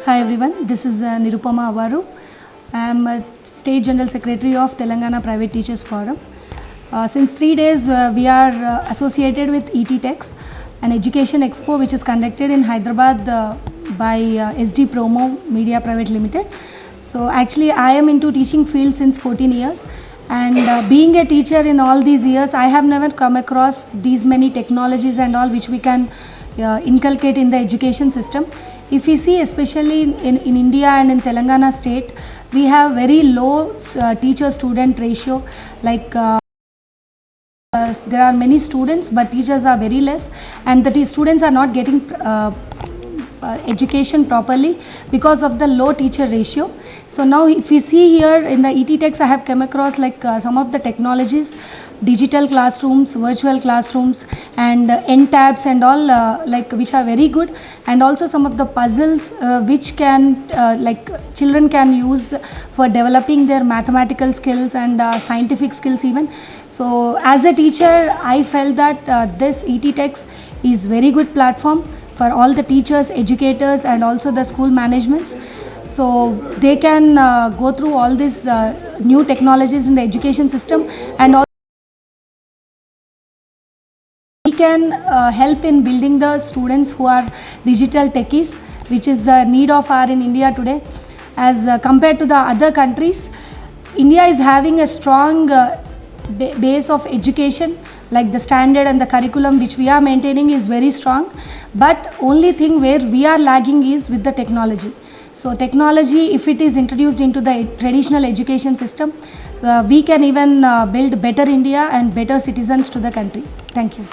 Hi everyone, this is Nirupama Avaru. I am a State General Secretary of Telangana Private Teachers Forum. Since 3 days we are associated with ET Techs, an education expo which is conducted in Hyderabad by SD Promo Media Private Limited. So actually I am into teaching field since 14 years and being a teacher in all these years, I have never come across these many technologies and all which we can inculcate in the education system. If we see especially in India and in Telangana state, we have very low teacher-student ratio, like there are many students but teachers are very less, and the students are not getting education properly because of the low teacher ratio. So now if we see here in the ET Techs, I have come across like some of the technologies, digital classrooms, virtual classrooms and end tabs and all like which are very good, and also some of the puzzles which can like children can use for developing their mathematical skills and scientific skills even. So as a teacher I felt that this ET Techs is very good platform for all the teachers, educators and also the school managements. So they can go through all these new technologies in the education system, and also we can help in building the students who are digital techies, which is the need of our in India today. As compared to the other countries, India is having a strong base of education, like the standard and the curriculum which we are maintaining is very strong, but only thing where we are lagging is with the technology. So technology, if it is introduced into the traditional education system, we can even build better India and better citizens to the country. Thank you.